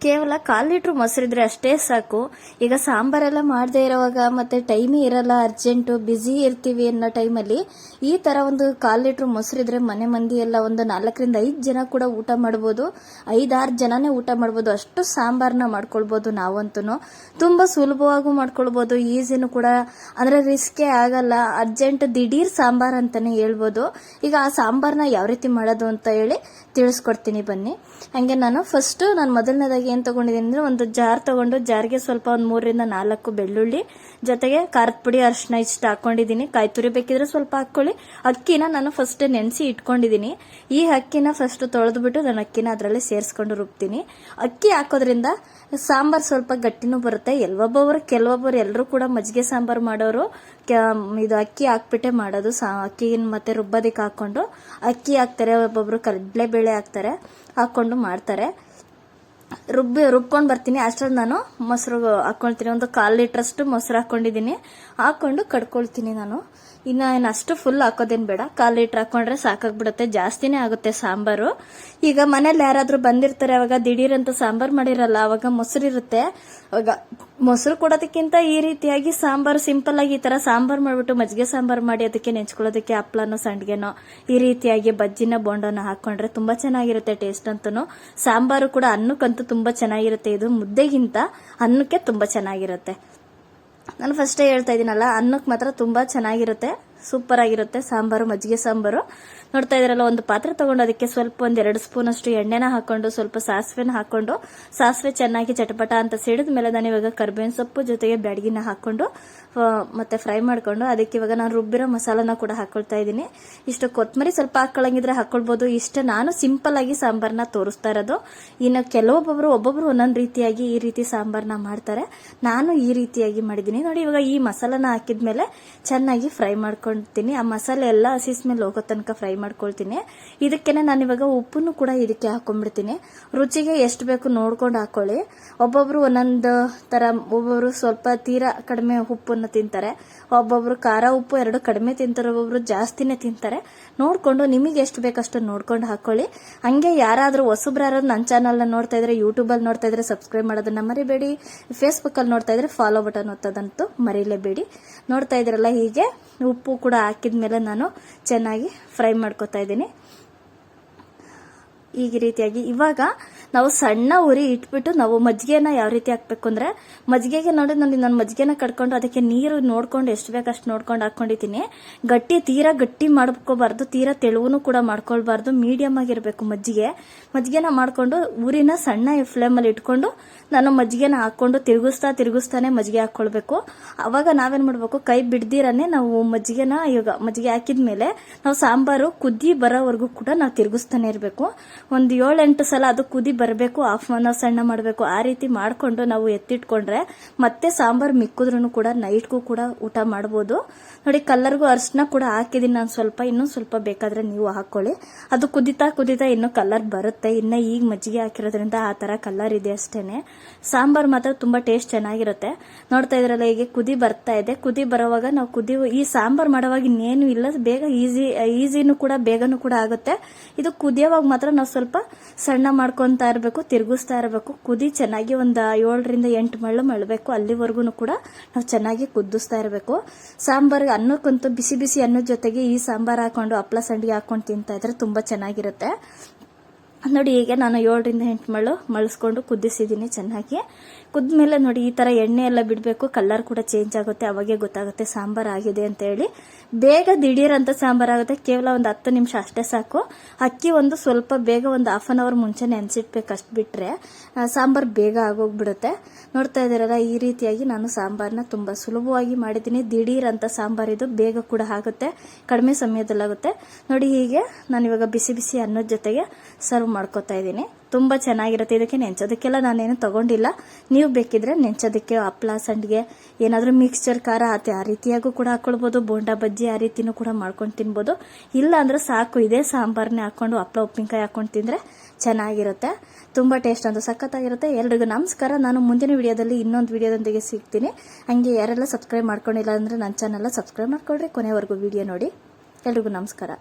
ಕೇವಲ 1/4 ಲೀಟ್ರ್ ಮೊಸರಿದ್ರೆ ಅಷ್ಟೇ ಸಾಕು. ಈಗ ಸಾಂಬಾರೆಲ್ಲ ಮಾಡದೇ ಇರೋವಾಗ ಮತ್ತೆ ಟೈಮೇ ಇರಲ್ಲ, ಅರ್ಜೆಂಟು ಬ್ಯುಸಿ ಇರ್ತೀವಿ ಅನ್ನೋ ಟೈಮಲ್ಲಿ ಈ ತರ ಒಂದು 1/4 ಲೀಟ್ರ್ ಮೊಸರಿದ್ರೆ ಮನೆ ಮಂದಿ ಎಲ್ಲ ಒಂದು 4 ರಿಂದ 5 ಜನ ಕೂಡ ಊಟ ಮಾಡ್ಬೋದು. 5-6 ಜನನೇ ಊಟ ಮಾಡ್ಬೋದು. ಅಷ್ಟು ಸಾಂಬಾರನ್ನ ಮಾಡ್ಕೊಳ್ಬೋದು. ನಾವಂತೂ ತುಂಬಾ ಸುಲಭವಾಗೂ ಮಾಡ್ಕೊಳ್ಬೋದು, ಈಸಿನೂ ಕೂಡ, ಅಂದ್ರೆ ರಿಸ್ಕೇ ಆಗಲ್ಲ. ಅರ್ಜೆಂಟ್ ದಿಢೀರ್ ಸಾಂಬಾರ್ ಅಂತಾನೆ ಹೇಳ್ಬೋದು. ಈಗ ಆ ಸಾಂಬಾರ್ನ ಯಾವ ರೀತಿ ಮಾಡೋದು ಅಂತ ಹೇಳಿ ತಿಳಿಸ್ಕೊಡ್ತೀನಿ ಬನ್ನಿ. ಹಂಗೆ ನಾನು ಮೊದಲನೇದಾಗಿ ಏನ್ ತಗೊಂಡಿದ್ದೀನಿ ಅಂದ್ರೆ ಒಂದು ಜಾರ್ ತಗೊಂಡು ಜಾರ್ಗೆ ಸ್ವಲ್ಪ ಒಂದು 3 ರಿಂದ 4 ಬೆಳ್ಳುಳ್ಳಿ, ಜೊತೆಗೆ ಖಾರದ ಪುಡಿ, ಅರಿಶಿನ ಇಷ್ಟು ಹಾಕೊಂಡಿದ್ದೀನಿ. ಕಾಯಿ ತುರಿ ಬೇಕಿದ್ರೆ ಸ್ವಲ್ಪ ಹಾಕೊಳ್ಳಿ. ಅಕ್ಕಿನ ನಾನು ಫಸ್ಟ್ ನೆನೆಸಿ ಇಟ್ಕೊಂಡಿದ್ದೀನಿ. ಈ ಅಕ್ಕಿನ ಫಸ್ಟ್ ತೊಳೆದ್ಬಿಟ್ಟು ನಾನು ಅಕ್ಕಿನ ಅದರಲ್ಲಿ ಸೇರಿಸ್ಕೊಂಡು ರುಬ್ತೀನಿ. ಅಕ್ಕಿ ಹಾಕೋದ್ರಿಂದ ಸಾಂಬಾರ್ ಸ್ವಲ್ಪ ಗಟ್ಟಿನೂ ಬರುತ್ತೆ. ಕೆಲವೊಬ್ಬರು ಎಲ್ಲರೂ ಕೂಡ ಮಜ್ಜಿಗೆ ಸಾಂಬಾರ್ ಮಾಡೋರು ಇದು ಅಕ್ಕಿ ಹಾಕ್ಬಿಟ್ಟೆ ಮಾಡೋದು. ಅಕ್ಕಿನ ಮತ್ತೆ ರುಬ್ಬೋದಕ್ಕೆ ಹಾಕೊಂಡು ಅಕ್ಕಿ ಹಾಕ್ತಾರೆ, ಒಬ್ಬೊಬ್ರು ಕಡಲೆಬೇಳೆ ಹಾಕೊಂಡು ಮಾಡ್ತಾರೆ. ರುಬ್ಕೊಂಡು ಬರ್ತೀನಿ. ಅಷ್ಟರಲ್ಲಿ ನಾನು ಮೊಸರು ಹಾಕೊಳ್ತೀನಿ. ಒಂದು 1/4 ಲೀಟ್ರ್ ಅಷ್ಟು ಮೊಸರು ಹಾಕೊಂಡಿದ್ದೀನಿ. ಹಾಕೊಂಡು ಕಡ್ಕೊಳ್ತೀನಿ ನಾನು. ಇನ್ನು ಅಷ್ಟು ಫುಲ್ ಹಾಕೋದೇನು ಬೇಡ, 1/4 ಲೀಟ್ರ್ ಹಾಕೊಂಡ್ರೆ ಸಾಕಾಗ್ಬಿಡುತ್ತೆ. ಜಾಸ್ತಿನೇ ಆಗುತ್ತೆ ಸಾಂಬಾರು. ಈಗ ಮನೇಲಿ ಯಾರಾದ್ರೂ ಬಂದಿರ್ತಾರೆ, ಅವಾಗ ದಿಢೀರ್ ಅಂತ ಸಾಂಬಾರ್ ಮಾಡಿರಲ್ಲ, ಅವಾಗ ಮೊಸರು ಇರುತ್ತೆ. ಅವಾಗ ಮೊಸರು ಕೊಡೋದಕ್ಕಿಂತ ಈ ರೀತಿಯಾಗಿ ಸಾಂಬಾರು ಸಿಂಪಲ್ ಆಗಿ ಈ ತರ ಸಾಂಬಾರ್ ಮಾಡ್ಬಿಟ್ಟು ಮಜ್ಜಿಗೆ ಸಾಂಬಾರ್ ಮಾಡಿ ಅದಕ್ಕೆ ನೆಂಚ್ಕೊಳ್ಳೋದಕ್ಕೆ ಹಪ್ಳನೋ ಸಂಡ್ಗೆನೋ ಈ ರೀತಿಯಾಗಿ ಬಜ್ಜಿನ ಬೋಂಡನ ಹಾಕೊಂಡ್ರೆ ತುಂಬಾ ಚೆನ್ನಾಗಿರುತ್ತೆ. ಟೇಸ್ಟ್ ಅಂತೂ ಸಾಂಬಾರು ಕೂಡ ಅನ್ನಕ್ಕಂತೂ ತುಂಬಾ ಚೆನ್ನಾಗಿರುತ್ತೆ. ಇದು ಮುದ್ದೆಗಿಂತ ಅನ್ನಕ್ಕೆ ತುಂಬಾ ಚೆನ್ನಾಗಿರುತ್ತೆ. ನಾನು ಫಸ್ಟೇ ಹೇಳ್ತಾ ಇದ್ದೀನಲ್ಲ, ಅನ್ನಕ್ಕೆ ಮಾತ್ರ ತುಂಬಾ ಚೆನ್ನಾಗಿರುತ್ತೆ, ಸೂಪರ್ ಆಗಿರುತ್ತೆ ಸಾಂಬಾರು, ಮಜ್ಜಿಗೆ ಸಾಂಬಾರು. ನೋಡ್ತಾ ಇದ್ರಲ್ಲ, ಒಂದು ಪಾತ್ರೆ ತಗೊಂಡು ಅದಕ್ಕೆ ಸ್ವಲ್ಪ 1-2 ಸ್ಪೂನ್ ಅಷ್ಟು ಎಣ್ಣೆನ ಹಾಕೊಂಡು ಸ್ವಲ್ಪ ಸಾಸಿವೆನ ಹಾಕೊಂಡು, ಸಾಸಿವೆ ಚೆನ್ನಾಗಿ ಚಟಪಟ ಅಂತ ಸಿಡಿದ ಮೇಲೆ ನಾನು ಇವಾಗ ಕರ್ಬೇವಿನ ಸೊಪ್ಪು ಜೊತೆಗೆ ಬ್ಯಾಡಗಿನ ಹಾಕೊಂಡು ಮತ್ತೆ ಫ್ರೈ ಮಾಡ್ಕೊಂಡು ಅದಕ್ಕೆ ಇವಾಗ ನಾನು ರುಬ್ಬಿರೋ ಮಸಾಲಾನ ಕೂಡ ಹಾಕೊಳ್ತಾ ಇದ್ದೀನಿ. ಇಷ್ಟು ಕೊತ್ತಂಬರಿ ಸ್ವಲ್ಪ ಹಾಕೊಳ್ಳಂಗಿದ್ರೆ ಹಾಕೊಳ್ಬಹುದು. ಇಷ್ಟ ನಾನು ಸಿಂಪಲ್ ಆಗಿ ಸಾಂಬಾರ್ನ ತೋರಿಸ್ತಾ ಇರೋದು. ಇನ್ನು ಒಬ್ಬೊಬ್ರು ಒಂದೊಂದು ರೀತಿಯಾಗಿ ಈ ರೀತಿ ಸಾಂಬಾರ್ನ ಮಾಡ್ತಾರೆ. ನಾನು ಈ ರೀತಿಯಾಗಿ ಮಾಡಿದ್ದೀನಿ ನೋಡಿ. ಇವಾಗ ಈ ಮಸಾಲಾನ ಹಾಕಿದ್ಮೇಲೆ ಚೆನ್ನಾಗಿ ಫ್ರೈ ಮಾಡ್ಕೊಳ್ತೀನಿ. ಆ ಮಸಾಲೆ ಎಲ್ಲ ಹಸಿ ಸ್ಮೆಲ್ ಹೋಗೋ ತನಕ ಫ್ರೈ ಮಾಡ್ಕೊಳ್ತೀನಿ. ಇದಕ್ಕೇನೆ ನಾನು ಇವಾಗ ಉಪ್ಪನ್ನು ಕೂಡ ಇದಕ್ಕೆ ಹಾಕೊಂಡ್ಬಿಡ್ತೀನಿ. ರುಚಿಗೆ ಎಷ್ಟು ಬೇಕು ನೋಡ್ಕೊಂಡು ಹಾಕೊಳ್ಳಿ. ಒಬ್ಬೊಬ್ರು ಒಂದೊಂದು ತರ, ಒಬ್ಬೊಬ್ರು ಸ್ವಲ್ಪ ತೀರಾ ಕಡಿಮೆ ಉಪ್ಪನ್ನು ತಿಂತಾರೆ, ಒಬ್ಬೊಬ್ರು ಖಾರ ಉಪ್ಪು 2 ಕಡಿಮೆ ತಿಂತಾರೆ, ಒಬ್ಬೊಬ್ರು ಜಾಸ್ತಿನೇ ತಿಂತಾರೆ. ನೋಡ್ಕೊಂಡು ನಿಮಗೆ ಎಷ್ಟು ಬೇಕಷ್ಟು ನೋಡ್ಕೊಂಡು ಹಾಕೊಳ್ಳಿ. ಹಂಗೆ ಯಾರಾದ್ರೂ ಹೊಸಬ್ರು ನನ್ನ ಚಾನಲ್ ನೋಡ್ತಾ ಇದ್ರೆ, ಯೂಟ್ಯೂಬ್ ಅಲ್ಲಿ ನೋಡ್ತಾ ಇದ್ರೆ ಸಬ್ಸ್ಕ್ರೈಬ್ ಮಾಡೋದನ್ನ ಮರಿಬೇಡಿ. ಫೇಸ್ಬುಕ್ ಅಲ್ಲಿ ನೋಡ್ತಾ ಇದ್ರೆ ಫಾಲೋ ಬಟನ್ ಒತ್ತೋದಂತೂ ಮರಿಲೇಬೇಡಿ. ನೋಡ್ತಾ ಇದ್ರಲ್ಲ, ಹೀಗೆ ಉಪ್ಪು ಕೂಡ ಹಾಕಿದ್ಮೇಲೆ ನಾನು ಚೆನ್ನಾಗಿ ಫ್ರೈ ಮಾಡ್ಕೊತಾ ಇದ್ದೀನಿ. ಈ ರೀತಿಯಾಗಿ ಇವಾಗ ನಾವು ಸಣ್ಣ ಉರಿ ಇಟ್ಬಿಟ್ಟು ನಾವು ಮಜ್ಜಿಗೆನ ಯಾವ ರೀತಿ ಹಾಕ್ಬೇಕು ಅಂದ್ರೆ, ಮಜ್ಜಿಗೆಗೆ ನೋಡಿ ನಾನು ಮಜ್ಜಿಗೆನ ಕಡ್ಕೊಂಡು ಅದಕ್ಕೆ ನೀರು ನೋಡ್ಕೊಂಡು ಎಷ್ಟು ಬೇಕಷ್ಟು ನೋಡ್ಕೊಂಡು ಹಾಕೊಂಡಿದ್ದೀನಿ. ತೀರಾ ಗಟ್ಟಿ ಮಾಡ್ಕೋಬಾರ್ದು, ತೀರಾ ತೆಳುವನು ಕೂಡ ಮಾಡ್ಕೊಳ್ಬಾರ್ದು, ಮೀಡಿಯಂ ಆಗಿರ್ಬೇಕು ಮಜ್ಜಿಗೆನ ಮಾಡ್ಕೊಂಡು ಉರಿನ ಸಣ್ಣ ಫ್ಲೇಮ್ ಅಲ್ಲಿ ಇಟ್ಕೊಂಡು ನಾನು ಮಜ್ಜಿಗೆನ ಹಾಕೊಂಡು ತಿರುಗಿಸ್ತಾನೆ ಮಜ್ಜಿಗೆ ಹಾಕೊಳ್ಬೇಕು. ಅವಾಗ ನಾವೇನ್ ಮಾಡ್ಬೇಕು, ಕೈ ಬಿಡ್ದಿರನೆ ನಾವು ಮಜ್ಜಿಗೆ ಹಾಕಿದ್ಮೇಲೆ ನಾವು ಸಾಂಬಾರು ಕುದಿ ಬರೋವರೆಗೂ ಕೂಡ ನಾವು ತಿರುಗಿಸ್ತಾನೆ ಇರಬೇಕು. ಒಂದು 7-8 ಸಲ ಅದು ಕುದಿ ಬರಬೇಕು, ಆಫ್ ಸಣ್ಣ ಮಾಡಬೇಕು. ಆ ರೀತಿ ಮಾಡ್ಕೊಂಡು ನಾವು ಎತ್ತಿಟ್ಕೊಂಡ್ರೆ ಮತ್ತೆ ಸಾಂಬಾರ್ ಮಿಕ್ಕಿದ್ರೂ ಕೂಡ ನೈಟ್ಗೂ ಕೂಡ ಊಟ ಮಾಡಬಹುದು. ನೋಡಿ, ಕಲ್ಲರ್ಗೂ ಅರಿಶಿನ ಕೂಡ ಹಾಕಿದೀನಿ ನಾನು ಸ್ವಲ್ಪ, ಇನ್ನೂ ಸ್ವಲ್ಪ ಬೇಕಾದ್ರೆ ನೀವು ಹಾಕೊಳ್ಳಿ. ಅದು ಕುದಿತಾ ಇನ್ನು ಕಲರ್ ಬರುತ್ತೆ. ಇನ್ನ ಈಗ ಮಜ್ಜಿಗೆ ಹಾಕಿರೋದ್ರಿಂದ ಆ ತರ ಕಲರ್ ಇದೆ ಅಷ್ಟೇನೆ. ಸಾಂಬಾರ್ ಮಾತ್ರ ತುಂಬಾ ಟೇಸ್ಟ್ ಚೆನ್ನಾಗಿರುತ್ತೆ. ನೋಡ್ತಾ ಇದ್ರಲ್ಲ, ಹೀಗೆ ಕುದಿ ಬರ್ತಾ ಇದೆ. ಕುದಿ ಬರೋವಾಗ ನಾವು ಈ ಸಾಂಬಾರ್ ಮಾಡೋವಾಗ ಇನ್ನೇನು ಇಲ್ಲ, ಬೇಗ ಈಸಿನೂ ಕೂಡ ಬೇಗನೂ ಕೂಡ ಆಗುತ್ತೆ. ಇದು ಕುದಿಯೋವಾಗ ಮಾತ್ರ ನಾವು ಸ್ವಲ್ಪ ಸಣ್ಣ ಮಾಡ್ಕೊಂತ ಇರಬೇಕು, ತಿರುಗಿಸ್ತಾ ಇರಬೇಕು. ಕುದಿ ಚೆನ್ನಾಗಿ ಒಂದು 7 ರಿಂದ 8 ಮಳ್ಳಬೇಕು. ಅಲ್ಲಿವರೆಗೂ ಕೂಡ ನಾವು ಚೆನ್ನಾಗಿ ಕುದಿಸ್ತಾ ಇರಬೇಕು. ಸಾಂಬಾರ್ ಅನ್ನಕ್ಕಂತೂ ಬಿಸಿ ಅನ್ನದ ಜೊತೆಗೆ ಈ ಸಾಂಬಾರ್ ಹಾಕೊಂಡು ಹಪ್ಳ ಸಂಡಿಗೆ ಹಾಕೊಂಡು ತಿಂತಾ ಇದ್ರೆ ತುಂಬಾ ಚೆನ್ನಾಗಿರುತ್ತೆ. ನೋಡಿ, ಹೀಗೆ ನಾನು 7 ರಿಂದ 8 ಮಳಿಸ್ಕೊಂಡು ಕುದಿಸಿದ್ದೀನಿ ಚೆನ್ನಾಗಿ. ಕುದ್ಮೇಲೆ ನೋಡಿ, ಈ ತರ ಎಣ್ಣೆ ಎಲ್ಲ ಬಿಡಬೇಕು, ಕಲರ್ ಕೂಡ ಚೇಂಜ್ ಆಗುತ್ತೆ. ಅವಾಗೆ ಗೊತ್ತಾಗುತ್ತೆ ಸಾಂಬಾರ್ ಆಗಿದೆ ಅಂತ ಹೇಳಿ. ಬೇಗ ದಿಢೀರ್ ಅಂತ ಸಾಂಬಾರ್ ಆಗುತ್ತೆ. ಕೇವಲ ಒಂದು 10 ನಿಮಿಷ ಅಷ್ಟೇ ಸಾಕು. ಅಕ್ಕಿ ಸ್ವಲ್ಪ ಬೇಗ ಒಂದು ½ ಅನ್ ಅವರ್ ಮುಂಚೆ ನೆನೆಸಿಟ್ಬೇಕು, ಅಷ್ಟು ಬಿಟ್ರೆ ಸಾಂಬಾರ್ ಬೇಗ ಆಗೋಗ್ಬಿಡುತ್ತೆ. ನೋಡ್ತಾ ಇದ್ದೀರಲ್ಲ, ಈ ರೀತಿಯಾಗಿ ನಾನು ಸಾಂಬಾರ್ನ ತುಂಬಾ ಸುಲಭವಾಗಿ ಮಾಡಿದ್ದೀನಿ. ದಿಢೀರ್ ಅಂತ ಸಾಂಬಾರ್ ಇದು, ಬೇಗ ಕೂಡ ಆಗುತ್ತೆ, ಕಡಿಮೆ ಸಮಯದಲ್ಲಾಗುತ್ತೆ. ನೋಡಿ, ಹೀಗೆ ನಾನು ಇವಾಗ ಬಿಸಿ ಅನ್ನದ ಜೊತೆಗೆ ಸರ್ವ್ ಮಾಡ್ಕೊತಾ ಇದ್ದೀನಿ. ತುಂಬಾ ಚೆನ್ನಾಗಿರುತ್ತೆ. ಇದಕ್ಕೆ ನೆಂಚೋದಕ್ಕೆಲ್ಲ ನಾನೇನು ತಗೊಂಡಿಲ್ಲ. ನೀವು ಬೇಕಿದ್ರೆ ನೆಂಚೋದಕ್ಕೆ ಹಪ್ಳ ಸಂಡಿಗೆ ಏನಾದ್ರೂ ಮಿಕ್ಸ್ಚರ್ ಖಾರ ಆ ರೀತಿಯಾಗೂ ಕೂಡ ಹಾಕೊಳ್ಬಹುದು. ಬೋಂಡಾ ಬಜ್ಜಿ ಆ ರೀತಿನೂ ಕೂಡ ಮಾಡ್ಕೊಂಡು ತಿನ್ಬೋದು. ಇಲ್ಲ ಅಂದ್ರೆ ಸಾಕು, ಇದೇ ಸಾಂಬಾರ್ನೇ ಹಾಕೊಂಡು ಹಪ್ಳ ಉಪ್ಪಿನಕಾಯಿ ಹಾಕೊಂಡು ತಿಂದ್ರೆ ಚೆನ್ನಾಗಿರುತ್ತೆ. ತುಂಬಾ ಟೇಸ್ಟ್ ಅಂತ ಸಖತ್ತಾಗಿರುತ್ತೆ. ಎಲ್ರಿಗೂ ನಮಸ್ಕಾರ. ನಾನು ಮುಂದಿನ ವಿಡಿಯೋದಲ್ಲಿ ಇನ್ನೊಂದು ವಿಡಿಯೋದೊಂದಿಗೆ ಸಿಗ್ತೀನಿ. ಹಂಗೆ ಯಾರೆಲ್ಲ ಸಬ್ಸ್ಕ್ರೈಬ್ ಮಾಡ್ಕೊಂಡಿಲ್ಲ ಅಂದ್ರೆ ನನ್ನ ಚಾನಲ್ ಸಬ್ಸ್ಕ್ರೈಬ್ ಮಾಡ್ಕೊಳ್ರಿ, ಕೊನೆವರೆಗೂ ವಿಡಿಯೋ ನೋಡಿ. ಎಲ್ರಿಗೂ ನಮಸ್ಕಾರ.